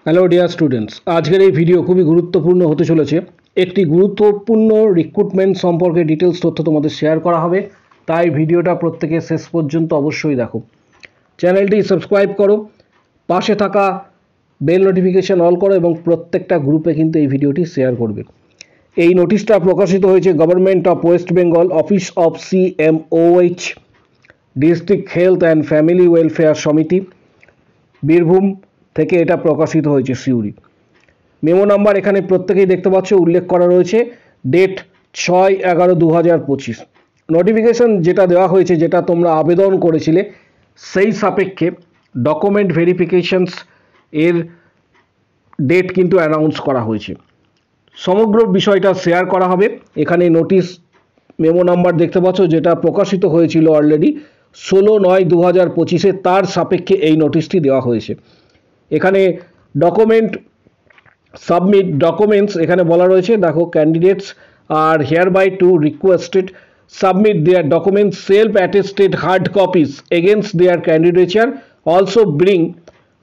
Hello dear students, আজকের এই video খুবই গুরুত্বপূর্ণ হতে চলেছে। একটি গুরুত্বপূর্ণ রিক্রুটমেন্ট সম্পর্কে ডিটেলস তথ্য তোমাদের শেয়ার করা হবে, তাই ভিডিওটা প্রত্যেকে শেষ পর্যন্ত অবশ্যই দেখো। চ্যানেলটি সাবস্ক্রাইব করো, পাশে থাকা বেল নোটিফিকেশন অল করো এবং প্রত্যেকটা গ্রুপে কিন্তু এই ভিডিওটি শেয়ার করবে। এই নোটিশটা প্রকাশিত হয়েছে government of West Bengal, office of CMOH, district health and family welfare সমিতি, বীরভূম থেকে এটা প্রকাশিত হয়েছে, সিউড়ি। মেমো নাম্বার এখানে প্রত্যেকেই দেখতে পাচ্ছ উল্লেখ করা রয়েছে, ডেট 6/11/2025। নোটিফিকেশন যেটা দেওয়া হয়েছে, যেটা তোমরা আবেদন করেছিলে, সেই সাপেক্ষে ডকুমেন্ট ভেরিফিকেশনস এর ডেট কিন্তু অ্যানাউন্স করা হয়েছে। সমগ্র বিষয়টা শেয়ার করা হবে। এখানে নোটিশ মেমো নাম্বার দেখতে পাচ্ছ, যেটা প্রকাশিত হয়েছিল অলরেডি 16/9/2025-এ, তার সাপেক্ষে এই নোটিশটি দেওয়া হয়েছে। এখানে ডকুমেন্ট সাবমিট ডকুমেন্টস এখানে বলা রয়েছে, দেখো, candidates are hereby to requested submit their documents self attested hard copies against their candidature, also bring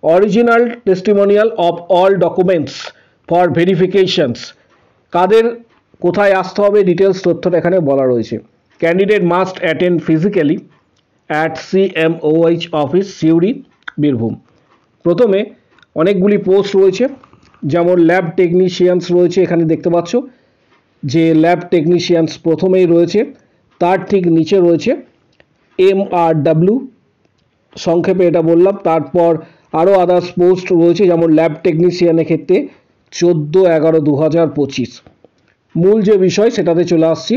original testimonial of all documents for verifications. কাদের কোথায় আসতে হবে ডিটেলস তথ্যটা এখানে বলা রয়েছে। Candidate must attend physically at CMOH office, Suri, Birbhum. প্রথমে অনেকগুলি পোস্ট রয়েছে, যেমন ল্যাব টেকনিশিয়ানস রয়েছে, এখানে দেখতে পাচ্ছ যে ল্যাব টেকনিশিয়ানস প্রথমেই রয়েছে, তার ঠিক নিচে রয়েছে MRW, সংক্ষেপে এটা বললাম। তারপর আরও আদার্স পোস্ট রয়েছে, যেমন ল্যাব টেকনিশিয়ানের ক্ষেত্রে 14/11/2025। মূল যে বিষয় সেটাতে চলে আসছি।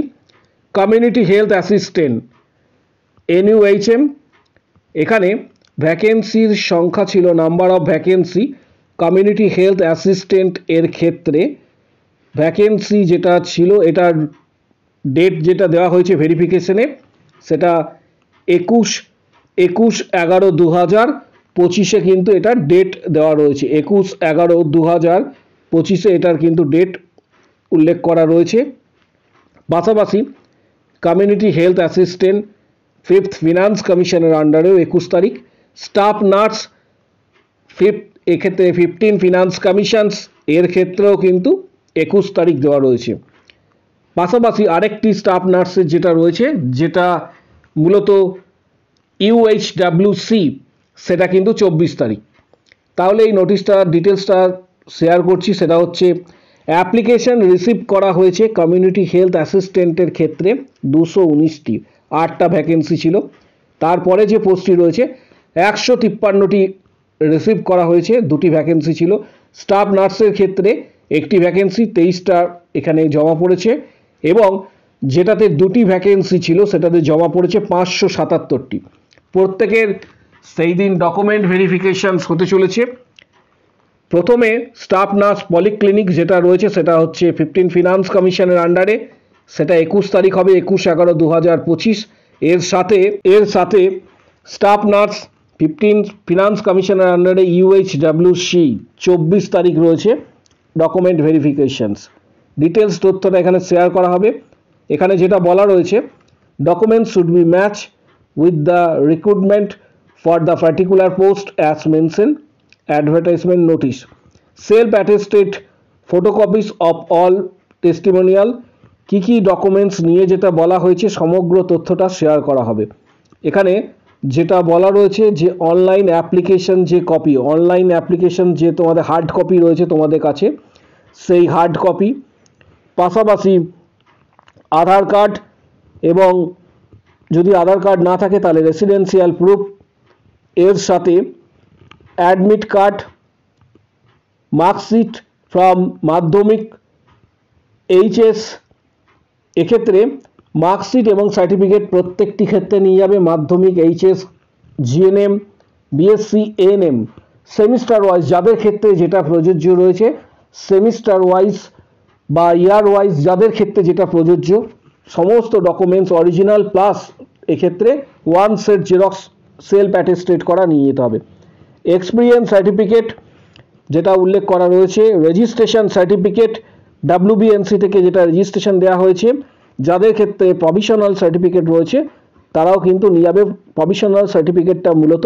কমিউনিটি হেলথ অ্যাসিস্ট্যান্ট NUHM, এখানে ভ্যাকেন্সির সংখ্যা ছিল, number of vacancy community health assistant এর ক্ষেত্রে ভ্যাকেন্সি যেটা ছিল, এটার ডেট যেটা দেওয়া হয়েছে ভেরিফিকেশনে, সেটা 21/11/2025-এ কিন্তু এটার ডেট দেওয়া রয়েছে। 21/11/2025-এ এটার কিন্তু ডেট উল্লেখ করা রয়েছে। পাশাপাশি community health assistant 5th finance কমিশনের আন্ডারেও 21 তারিখ, স্টাফ নার্স 5th এক্ষেত্রে 15 ফিনান্স কমিশনস এর ক্ষেত্রেও কিন্তু 21 তারিখ দেওয়া রয়েছে। পাশাপাশি আরেকটি স্টাফ নার্সের যেটা রয়েছে, যেটা মূলত UHWC, সেটা কিন্তু 24 তারিখ। তাহলে এই নোটিশটা ডিটেলসটা শেয়ার করছি। সেটা হচ্ছে, অ্যাপ্লিকেশন রিসিভ করা হয়েছে কমিউনিটি হেলথ অ্যাসিস্ট্যান্টের ক্ষেত্রে 219টি, 8টা ভ্যাকেন্সি ছিল। তারপরে যে পোস্টটি রয়েছে 153টি রিসিভ করা হয়েছে, 2টি ভ্যাকেন্সি ছিল। স্টাফ নার্সের ক্ষেত্রে 1টি ভ্যাকেন্সি, 23টা এখানে জমা পড়েছে, এবং যেটাতে 2টি ভ্যাকেন্সি ছিল সেটাতে জমা পড়েছে 577টি। প্রত্যেকের সেই দিন ডকুমেন্ট ভেরিফিকেশনস হতে চলেছে। প্রথমে স্টাফ নার্স পলিক্লিনিক যেটা রয়েছে, সেটা হচ্ছে 15 ফিনান্স কমিশনের আন্ডারে, সেটা 21 তারিখ হবে, 21/11/2025। এর সাথে স্টাফ নার্স 15 ফিনান্স কমিশনের আন্ডারে UHWC 24 তারিখ রয়েছে ডকুমেন্ট ভেরিফিকেশনস। ডিটেলস তথ্যটা এখানে শেয়ার করা হবে। এখানে যেটা বলা রয়েছে, documents should be match with the recruitment for the particular post as mention advertisement notice, self attested photocopies of all testimonial. কী কী ডকুমেন্টস নিয়ে যেটা বলা হয়েছে, সমগ্র তথ্যটা শেয়ার করা হবে। এখানে যেটা বলা রয়েছে যে অনলাইন অ্যাপ্লিকেশন যে কপি, অনলাইন অ্যাপ্লিকেশন যে তোমাদের হার্ড কপি রয়েছে তোমাদের কাছে, সেই হার্ড কপি, পাশাপাশি আধার কার্ড, এবং যদি আধার কার্ড না থাকে তাহলে রেসিডেন্সিয়াল প্রুফ, এর সাথে অ্যাডমিট কার্ড, মার্কশিট ফ্রম মাধ্যমিক, HS, এক্ষেত্রে মার্কশিট এবং সার্টিফিকেট প্রত্যেকটি ক্ষেত্রে নিয়ে যাবে। মাধ্যমিক, HS, GNM, BSc, ANM, semester wise যাদের ক্ষেত্রে যেটা প্রযোজ্য রয়েছে, সেমিস্টার ওয়াইজ বা ইয়ার ওয়াইজ যাদের ক্ষেত্রে যেটা প্রযোজ্য, সমস্ত ডকুমেন্টস অরিজিনাল প্লাস এক্ষেত্রে 1 সেট জেরক্স সেলফ অ্যাটেস্টেড করা নিয়ে যেতে হবে। এক্সপিরিয়েন্স সার্টিফিকেট যেটা উল্লেখ করা রয়েছে, রেজিস্ট্রেশন সার্টিফিকেট WBNC থেকে যেটা রেজিস্ট্রেশন দেওয়া হয়েছে, যাদের ক্ষেত্রে প্রভিশনাল সার্টিফিকেট রয়েছে তারাও কিন্তু নিয়ে যাবে। প্রভিশনাল সার্টিফিকেটটা মূলত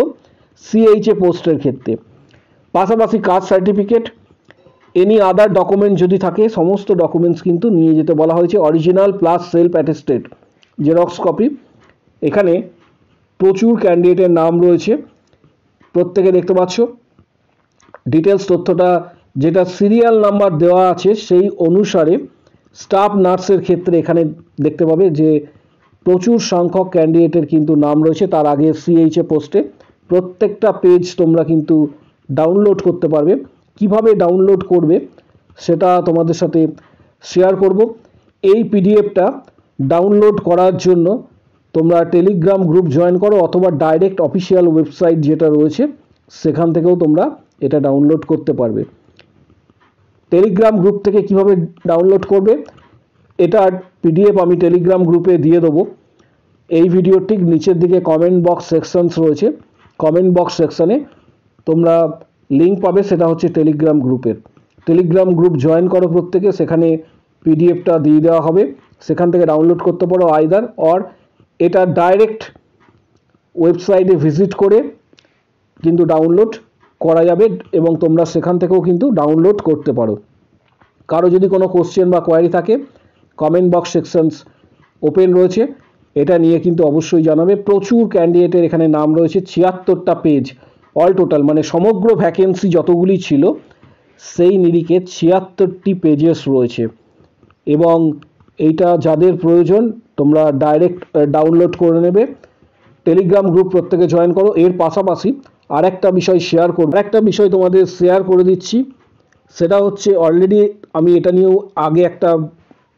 CHA পোস্টের ক্ষেত্রে। পাশাপাশি caste certificate, any other document যদি থাকে সমস্ত ডকুমেন্টস কিন্তু নিয়ে যেতে বলা হয়েছে। Original plus self attested Xerox copy. এখানে প্রচুর ক্যান্ডিডেটের নাম রয়েছে, প্রত্যেকে দেখতে পাচ্ছ। ডিটেলস তথ্যটা যেটা সিরিয়াল নাম্বার দেওয়া আছে সেই অনুসারে স্টাফ নার্সের ক্ষেত্রে এখানে দেখতে পাবে যে প্রচুর সংখ্যক ক্যান্ডিডেটের কিন্তু নাম রয়েছে। তার আগে সিএইচএ পোস্টে প্রত্যেকটা পেজ তোমরা কিন্তু ডাউনলোড করতে পারবে। কিভাবে ডাউনলোড করবে সেটা তোমাদের সাথে শেয়ার করব। এই পিডিএফটা ডাউনলোড করার জন্য তোমরা টেলিগ্রাম গ্রুপ জয়েন করো অথবা ডাইরেক্ট অফিসিয়াল ওয়েবসাইট যেটা রয়েছে সেখান থেকেও তোমরা এটা ডাউনলোড করতে পারবে। টেলিগ্রাম গ্রুপ থেকে কিভাবে ডাউনলোড করবে এটার পিডিএফ আমি টেলিগ্রাম গ্রুপে দিয়ে দেবো। এই ভিডিওর ঠিক নিচের দিকে কমেন্ট বক্স সেকশনস রয়েছে, কমেন্ট বক্স সেকশনে তোমরা লিঙ্ক পাবে, সেটা হচ্ছে টেলিগ্রাম গ্রুপের। টেলিগ্রাম গ্রুপ জয়েন করো প্রত্যেকে, সেখানে পিডিএফটা দিয়ে দেওয়া হবে, সেখান থেকে ডাউনলোড করতে পারো আইদার অর এটা ডাইরেক্ট ওয়েবসাইটে ভিজিট করে কিন্তু ডাউনলোড করা যাবে এবং তোমরা সেখান থেকেও কিন্তু ডাউনলোড করতে পারো। কারো যদি কোনো কোশ্চেন বা কোয়ারি থাকে কমেন্ট বক্স সেকশনস ওপেন রয়েছে, এটা নিয়ে কিন্তু অবশ্যই জানাবে। প্রচুর ক্যান্ডিডেটের এখানে নাম রয়েছে, 76টা পেজ অল টোটাল, মানে সমগ্র ভ্যাকেন্সি যতগুলি ছিল সেই নিরিখে 76টি পেজেস রয়েছে। এবং এইটা যাদের প্রয়োজন তোমরা ডাইরেক্ট ডাউনলোড করে নেবে। টেলিগ্রাম গ্রুপ প্রত্যেকে জয়েন করো। এর পাশাপাশি আরেকটা বিষয় শেয়ার করব, আরেকটা বিষয় তোমাদের শেয়ার করে দিচ্ছি, সেটা হচ্ছে অলরেডি আমি এটা নিয়েও আগে একটা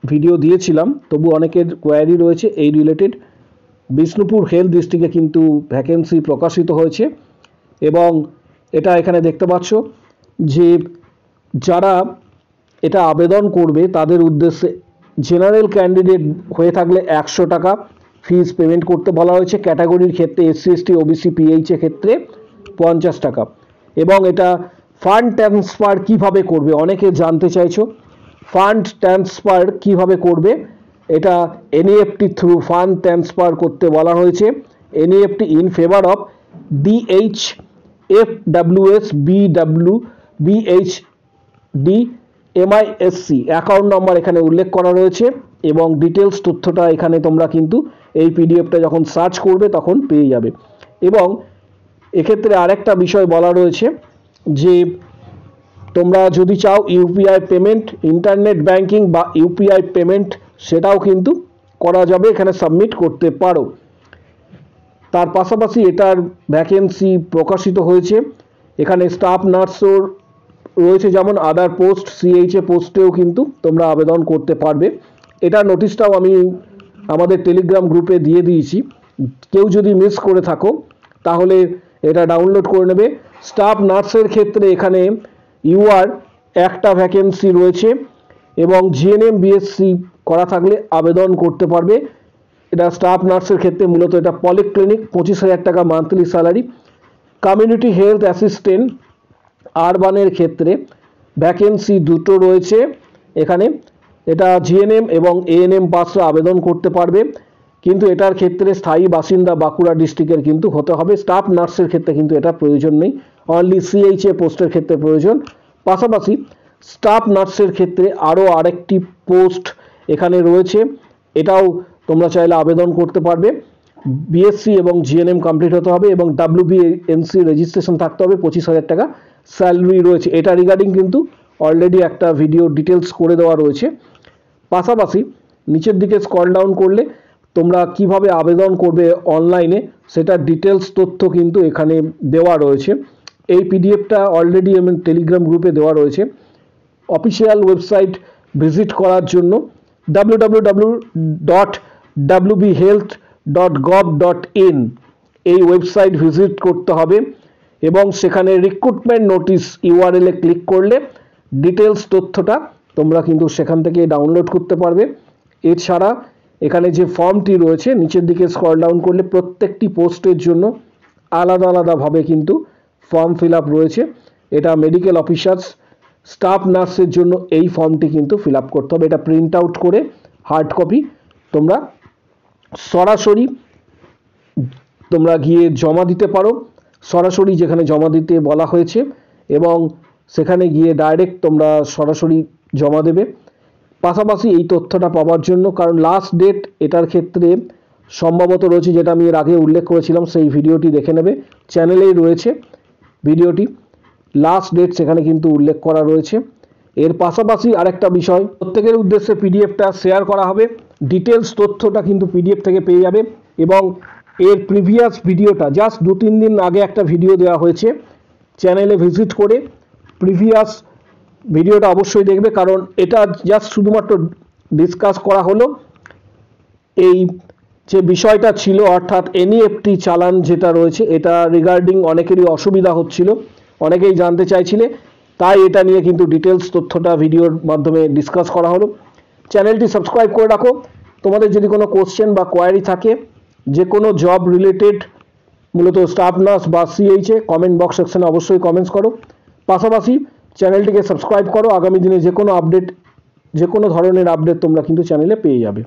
ভিডিও দিয়েছিলাম, তবু অনেকের কোয়ারি রয়েছে এই রিলেটেড। বিষ্ণুপুর হেলথ ডিস্ট্রিক্টে কিন্তু ভ্যাকেন্সি প্রকাশিত হয়েছে এবং এটা এখানে দেখতে পাচ্ছ যে যারা এটা আবেদন করবে তাদের উদ্দেশ্যে জেনারেল ক্যান্ডিডেট হয়ে থাকলে 100 টাকা ফিজ পেমেন্ট করতে বলা হয়েছে। ক্যাটাগরির ক্ষেত্রে এসসি এসটি ওবিসি পিএইচের ক্ষেত্রে 50 টাকা। এবং এটা ফান্ড ট্রান্সফার কিভাবে করবে অনেকে জানতে চাইছো। ফান্ড ট্রান্সফার কিভাবে করবে, এটা এনইএফটি থ্রু ফান্ড ট্রান্সফার করতে বলা হয়েছে। NEFT in favour of DHFWS BHD MISC account number এখানে উল্লেখ করা রয়েছে এবং ডিটেলস তথ্যটা এখানে তোমরা কিন্তু এই পিডিএফটা যখন সার্চ করবে তখন পেয়ে যাবে। এবং এক্ষেত্রে আরেকটা বিষয় বলা রয়েছে যে তোমরা যদি চাও ইউপিআই পেমেন্ট, ইন্টারনেট ব্যাংকিং বা ইউপিআই পেমেন্ট সেটাও কিন্তু করা যাবে, এখানে সাবমিট করতে পারো। তার পাশাপাশি এটার ভ্যাকেন্সি প্রকাশিত হয়েছে, এখানে স্টাফ নার্সও রয়েছে, যেমন আদার পোস্ট সিএইচএ পোস্টেও কিন্তু তোমরা আবেদন করতে পারবে। এটার নোটিশটাও আমি আমাদের টেলিগ্রাম গ্রুপে দিয়ে দিয়েছি, কেউ যদি মিস করে থাকো তাহলে এটা ডাউনলোড করে নেবে। স্টাফ নার্সের ক্ষেত্রে এখানে ইউআর একটা ভ্যাকেন্সি রয়েছে এবং জিএনএম বিএসসি করা থাকলে আবেদন করতে পারবে। এটা স্টাফ নার্সের ক্ষেত্রে মূলত এটা পলিক্লিনিক, 25,000 টাকা monthly salary. Community health assistant আরবানের ক্ষেত্রে ভ্যাকেন্সি দুটো রয়েছে এখানে, এটা জিএনএম এবং এএনএম পাসরা আবেদন করতে পারবে, কিন্তু এটার ক্ষেত্রে স্থায়ী বাসিন্দা বাঁকুড়া ডিস্ট্রিক্টের কিন্তু হতে হবে। স্টাফ নার্সের ক্ষেত্রে কিন্তু এটা প্রয়োজন নেই, অনলি সিএইচএ পোস্টের ক্ষেত্রে প্রয়োজন। পাশাপাশি স্টাফ নার্সের ক্ষেত্রে আরও আরেকটি পোস্ট এখানে রয়েছে, এটাও তোমরা চাইলে আবেদন করতে পারবে। বিএসসি এবং জিএনএম কমপ্লিট হতে হবে এবং WBNC রেজিস্ট্রেশন থাকতে হবে, 25,000 টাকা স্যালারি রয়েছে। এটা রিগার্ডিং কিন্তু অলরেডি একটা ভিডিও ডিটেলস করে দেওয়া রয়েছে। পাশাপাশি নিচের দিকে স্ক্রল ডাউন করলে তোমরা কিভাবে আবেদন করবে অনলাইনে সেটার ডিটেলস তথ্য কিন্তু এখানে দেওয়া রয়েছে। এই পিডিএফটা অলরেডি আমি টেলিগ্রাম গ্রুপে দেওয়া রয়েছে। অফিসিয়াল ওয়েবসাইট ভিজিট করার জন্য www.wbhealth.gov.in এই ওয়েবসাইট ভিজিট করতে হবে এবং সেখানে রিক্রুটমেন্ট নোটিশ ইউআরএলে ক্লিক করলে ডিটেলস তথ্যটা তোমরা কিন্তু সেখান থেকে ডাউনলোড করতে পারবে। এছাড়া এখানে যে ফর্মটি রয়েছে নিচের দিকে স্ক্রল ডাউন করলে প্রত্যেকটি পোস্টের জন্য আলাদা আলাদাভাবে কিন্তু ফর্ম ফিল আপ রয়েছে। এটা মেডিকেল অফিসার্স স্টাফ নার্সের জন্য এই ফর্মটি কিন্তু ফিল আপ করতে হবে। এটা প্রিন্ট আউট করে হার্ড কপি তোমরা সরাসরি গিয়ে জমা দিতে পারো, সরাসরি যেখানে জমা দিতে বলা হয়েছে এবং সেখানে গিয়ে ডাইরেক্ট তোমরা সরাসরি জমা দেবে। পাশাপাশি এই তথ্যটা পাওয়ার জন্য, কারণ লাস্ট ডেট এটার ক্ষেত্রে সম্ভবত রয়েছে, যেটা আমি এর আগে উল্লেখ করেছিলাম, সেই ভিডিওটি দেখে নেবে, চ্যানেলেই রয়েছে ভিডিওটি, লাস্ট ডেট সেখানে কিন্তু উল্লেখ করা রয়েছে। এর পাশাপাশি আরেকটা বিষয়, প্রত্যেকের উদ্দেশ্যে পিডিএফটা শেয়ার করা হবে, ডিটেলস তথ্যটা কিন্তু পিডিএফ থেকে পেয়ে যাবে। এবং এর প্রিভিয়াস ভিডিওটা জাস্ট 2-3 দিন আগে একটা ভিডিও দেওয়া হয়েছে, চ্যানেলে ভিজিট করে প্রিভিয়াস ভিডিওটা অবশ্যই দেখবে, কারণ এটা জাস্ট শুধুমাত্র ডিসকাস করা হলো এই যে বিষয়টা ছিল, অর্থাৎ এনইএফটি চালান যেটা রয়েছে, এটা রিগার্ডিং অনেকেরই অসুবিধা হচ্ছিল, অনেকেই জানতে চাইছিলে, তাই এটা নিয়ে কিন্তু ডিটেলস তথ্যটা ভিডিওর মাধ্যমে ডিসকাস করা হলো। চ্যানেলটি সাবস্ক্রাইব করে রাখো। তোমাদের যদি কোনো কোশ্চেন বা কোয়ারি থাকে, যে কোনো জব রিলেটেড, মূলত স্টাফ নার্স বা সিএইচে, কমেন্ট বক্স সেকশনে অবশ্যই কমেন্টস করো। পাশাপাশি চ্যানেলটিকে সাবস্ক্রাইব করো, আগামী দিনে যে কোনো আপডেট, যে কোনো ধরনের আপডেট তোমরা কিন্তু চ্যানেলে পেয়ে যাবে।